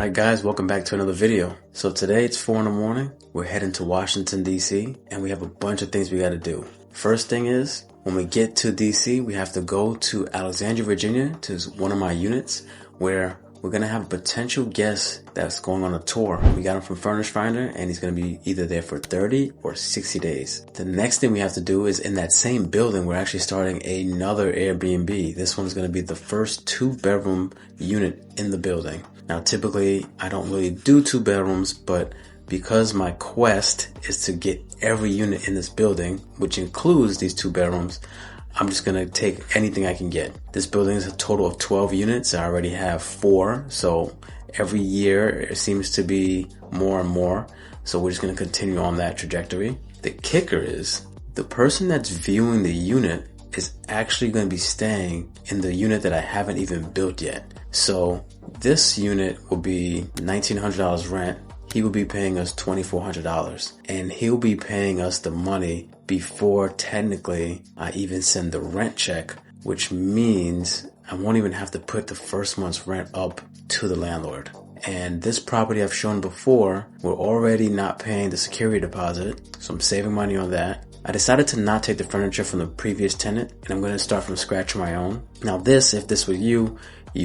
Alright guys, welcome back to another video. So today it's 4 in the morning. We're heading to Washington DC and we have a bunch of things we gotta do. First thing is, when we get to DC, we have to go to Alexandria, Virginia to one of my units where we're gonna have a potential guest that's going on a tour. We got him from Furnish Finder and he's gonna be either there for 30 or 60 days. The next thing we have to do is in that same building, we're actually starting another Airbnb. This one's gonna be the first 2-bedroom unit in the building. Now typically I don't really do 2 bedrooms, but because my quest is to get every unit in this building, which includes these 2 bedrooms, I'm just gonna take anything I can get. This building is a total of 12 units. I already have 4, so every year it seems to be more and more. So we're just gonna continue on that trajectory. The kicker is the person that's viewing the unit is actually gonna be staying in the unit that I haven't even built yet. So this unit will be $1,900 rent. He will be paying us $2,400 and he'll be paying us the money before technically I even send the rent check, which means I won't even have to put the first month's rent up to the landlord. And this property I've shown before, we're already not paying the security deposit, so I'm saving money on that. I decided to not take the furniture from the previous tenant and I'm going to start from scratch on my own. Now this, if this were you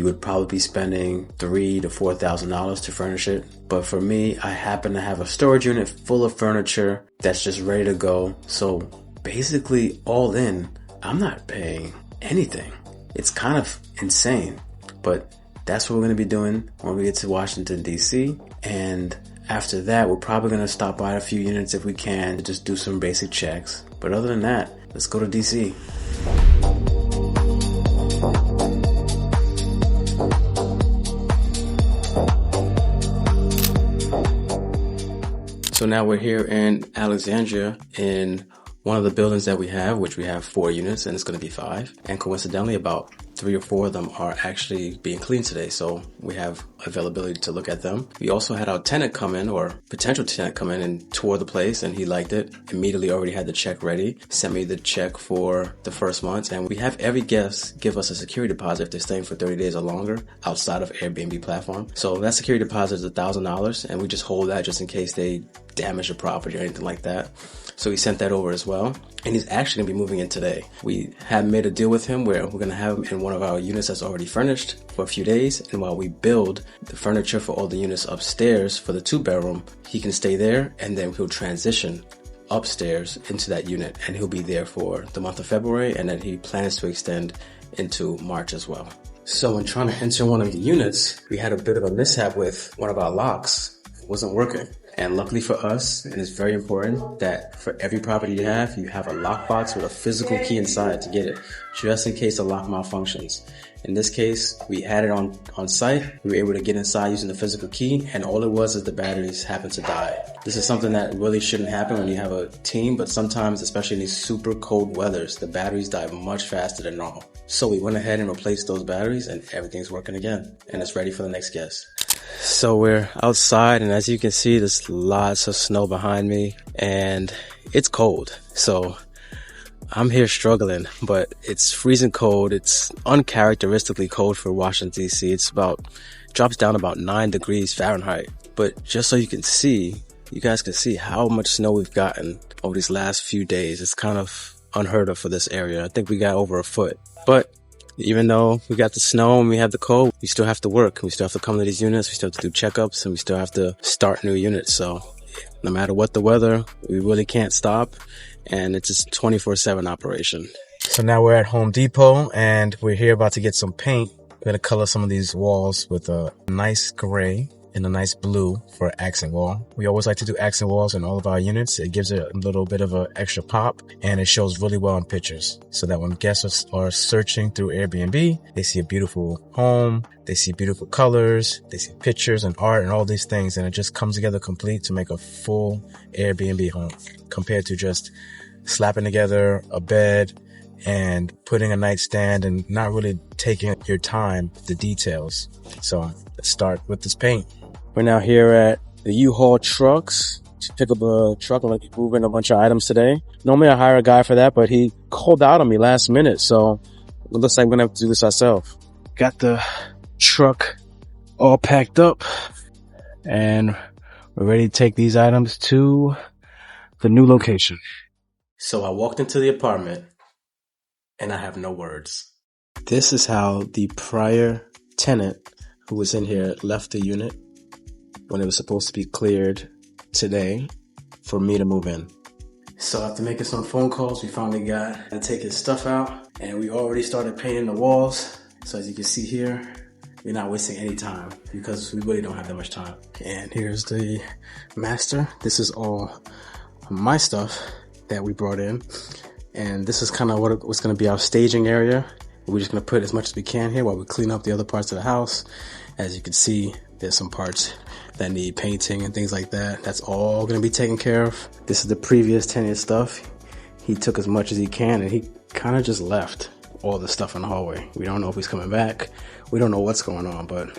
would probably be spending $3,000 to $4,000 to furnish it. But for me, I happen to have a storage unit full of furniture that's just ready to go. So basically all in, I'm not paying anything. It's kind of insane, but that's what we're going to be doing when we get to Washington, DC. And after that, we're probably going to stop by a few units if we can to just do some basic checks. But other than that, let's go to DC. So now we're here in Alexandria in one of the buildings that we have, which we have 4 units and it's going to be 5. And coincidentally, about 3 or 4 of them are actually being cleaned today. So we have availability to look at them. We also had our tenant come in, or potential tenant come in and tour the place, and he liked it. Immediately already had the check ready, sent me the check for the first month. And we have every guest give us a security deposit if they're staying for 30 days or longer outside of Airbnb platform. So that security deposit is $1,000 and we just hold that just in case they damage the property or anything like that. So he sent that over as well. And he's actually gonna be moving in today. We have made a deal with him where we're gonna have him in one of our units that's already furnished for a few days. And while we build the furniture for all the units upstairs for the 2-bedroom, he can stay there and then he'll transition upstairs into that unit. And he'll be there for the month of February, and then he plans to extend into March as well. So when trying to enter one of the units, we had a bit of a mishap with one of our locks. It wasn't working. And luckily for us, and it's very important that for every property you have a lockbox with a physical key inside to get it, just in case the lock malfunctions. In this case, we had it on site. We were able to get inside using the physical key, and all it was is the batteries happened to die. This is something that really shouldn't happen when you have a team, but sometimes, especially in these super cold weathers, the batteries die much faster than normal. So we went ahead and replaced those batteries, and everything's working again, and it's ready for the next guest. So we're outside, and as you can see, there's lots of snow behind me and it's cold. So I'm here struggling, but it's freezing cold. It's uncharacteristically cold for Washington, DC. It's drops down about 9 degrees Fahrenheit. But just so you guys can see how much snow we've gotten over these last few days. It's kind of unheard of for this area. I think we got over a foot. But even though we got the snow and we have the cold, we still have to work. We still have to come to these units. We still have to do checkups and we still have to start new units. So no matter what the weather, we really can't stop. And it's just 24/7 operation. So now we're at Home Depot and we're here about to get some paint. We're going to color some of these walls with a nice gray and a nice blue for accent wall. We always like to do accent walls in all of our units. It gives it a little bit of an extra pop and it shows really well in pictures so that when guests are searching through Airbnb, they see a beautiful home, they see beautiful colors, they see pictures and art and all these things, and it just comes together complete to make a full Airbnb home compared to just slapping together a bed and putting a nightstand and not really taking your time with the details. So let's start with this paint. We're now here at the U-Haul trucks to pick up a truck. I'm going to be moving a bunch of items today. Normally I hire a guy for that, but he called out on me last minute. So it looks like we're going to have to do this ourselves. Got the truck all packed up. and we're ready to take these items to the new location. So I walked into the apartment and I have no words. This is how the prior tenant who was in here left the unit when it was supposed to be cleared today for me to move in. So after making some phone calls, we finally got to take his stuff out, and we already started painting the walls. So as you can see here, we're not wasting any time because we really don't have that much time. And here's the master. This is all my stuff that we brought in. And this is kind of what's going to be our staging area. We're just going to put as much as we can here while we clean up the other parts of the house. As you can see, there's some parts that need painting and things like that. That's all going to be taken care of. This is the previous tenant stuff. He took as much as he can and he kind of just left all the stuff in the hallway. We don't know if he's coming back. We don't know what's going on, but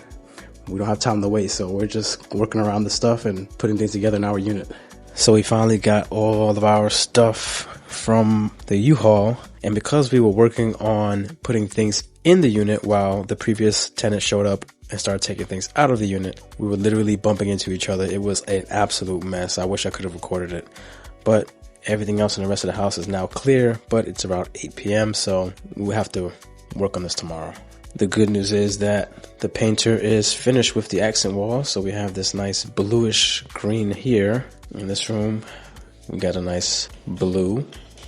we don't have time to wait. So we're just working around the stuff and putting things together in our unit. So we finally got all of our stuff from the U-Haul. And because we were working on putting things in the unit while the previous tenant showed up and started taking things out of the unit, we were literally bumping into each other. It was an absolute mess. I wish I could have recorded it. But everything else in the rest of the house is now clear, but it's around 8 p.m. So we have to work on this tomorrow. The good news is that the painter is finished with the accent wall. So we have this nice bluish green here. In this room, we got a nice blue.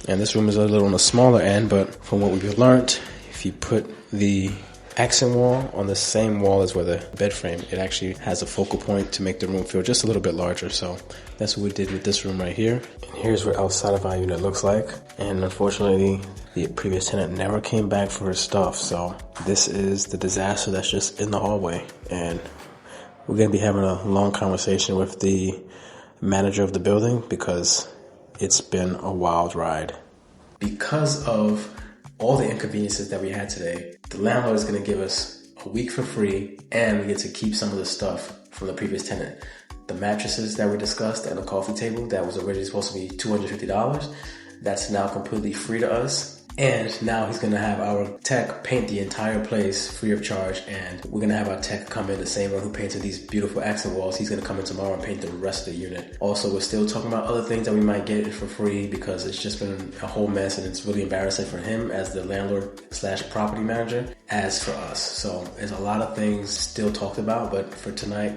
And this room is a little on the smaller end, but from what we've learned, if you put the accent wall on the same wall as where the bed frame, it actually has a focal point to make the room feel just a little bit larger. So that's what we did with this room right here. And here's what outside of our unit looks like. And unfortunately, the previous tenant never came back for his stuff. So this is the disaster that's just in the hallway. And we're going to be having a long conversation with the manager of the building because it's been a wild ride. Because of all the inconveniences that we had today, the landlord is going to give us a week for free, and we get to keep some of the stuff from the previous tenant. The mattresses that we discussed and the coffee table that was originally supposed to be $250, that's now completely free to us. And now he's going to have our tech paint the entire place free of charge, and we're going to have our tech come in, the same one who painted these beautiful accent walls. He's going to come in tomorrow and paint the rest of the unit. Also, we're still talking about other things that we might get for free because it's just been a whole mess, and it's really embarrassing for him as the landlord / property manager as for us. So there's a lot of things still talked about, but for tonight,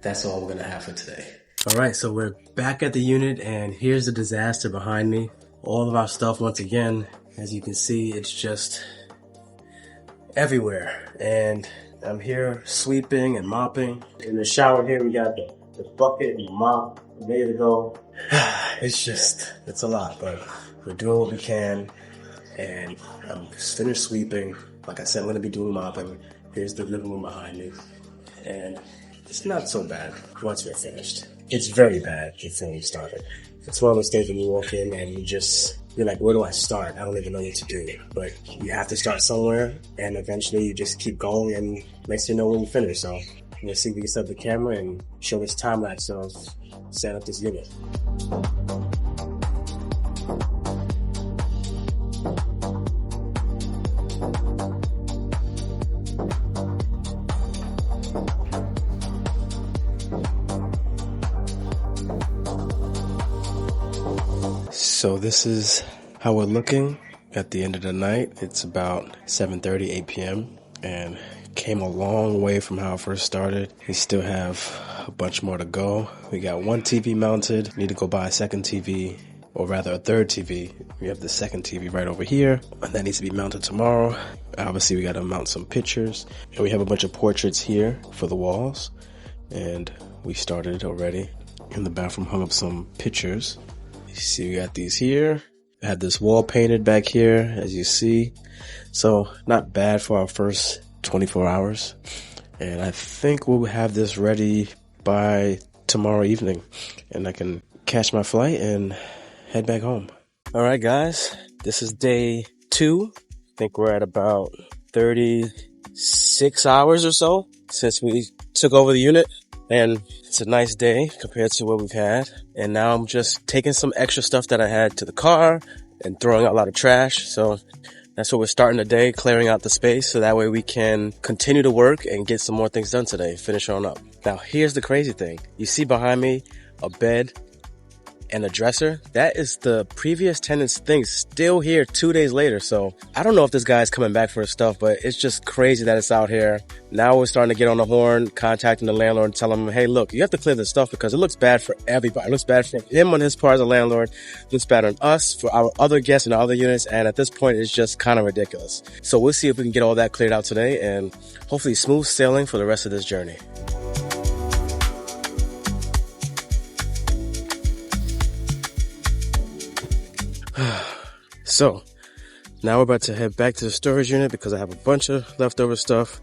that's all we're going to have for today. All right, so we're back at the unit, and here's the disaster behind me. All of our stuff, once again, as you can see, it's just everywhere. And I'm here sweeping and mopping. In the shower here, we got the bucket and the mop ready to go. It's a lot, but we're doing what we can. And I'm finished sweeping. Like I said, I'm going to be doing mopping. Here's the living room behind me. And it's not so bad once we're finished. It's very bad before we started. It's one of those things when you walk in and you're like, where do I start? I don't even know what to do. But you have to start somewhere, and eventually you just keep going, and next thing you know when you finish. So let's see if we can set up the camera and show this time lapse of setting up this unit. So this is how we're looking at the end of the night. It's about 7:30, 8 p.m. and came a long way from how I first started. We still have a bunch more to go. We got one TV mounted. Need to go buy a second TV, or rather a third TV. We have the second TV right over here, and that needs to be mounted tomorrow. Obviously, we got to mount some pictures. And we have a bunch of portraits here for the walls, and we started already. In the bathroom, hung up some pictures. You see, we got these here. I had this wall painted back here, as you see. So, not bad for our first 24 hours. And I think we'll have this ready by tomorrow evening. And I can catch my flight and head back home. All right, guys. This is day 2. I think we're at about 36 hours or so since we took over the unit. And it's a nice day compared to what we've had. And now I'm just taking some extra stuff that I had to the car and throwing out a lot of trash. So that's what we're starting the day, clearing out the space. So that way we can continue to work and get some more things done today. Finish on up. Now, here's the crazy thing. You see behind me a bed and a dresser. That is the previous tenant's things still here 2 days later. So I don't know if this guy's coming back for his stuff, but it's just crazy that it's out here. Now we're starting to get on the horn, contacting the landlord and telling him, hey, look, you have to clear this stuff because it looks bad for everybody. It looks bad for him on his part as a landlord. It looks bad on us, for our other guests in other units. And at this point, it's just kind of ridiculous. So we'll see if we can get all that cleared out today and hopefully smooth sailing for the rest of this journey. So now we're about to head back to the storage unit because I have a bunch of leftover stuff.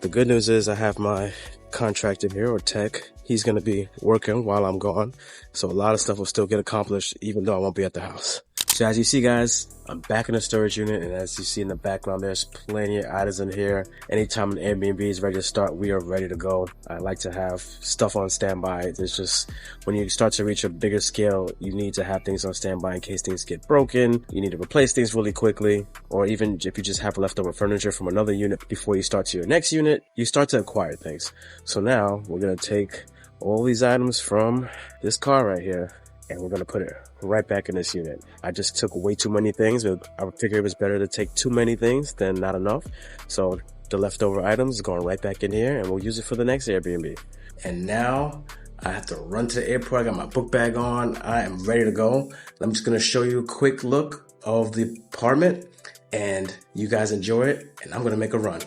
The good news is I have my contractor here, or tech. He's going to be working while I'm gone. So a lot of stuff will still get accomplished even though I won't be at the house. So as you see, guys, I'm back in the storage unit, and as you see in the background, there's plenty of items in here. Anytime an Airbnb is ready to start, we are ready to go. I like to have stuff on standby. It's just when you start to reach a bigger scale, you need to have things on standby in case things get broken. You need to replace things really quickly, or even if you just have leftover furniture from another unit before you start to your next unit, you start to acquire things. So now we're going to take all these items from this car right here, and we're going to put it right back in this unit. I just took way too many things, but I figured it was better to take too many things than not enough. So the leftover items is going right back in here, and we'll use it for the next Airbnb. And now I have to run to the airport. I got my book bag on. I am ready to go. I'm just going to show you a quick look of the apartment, and you guys enjoy it, and I'm going to make a run.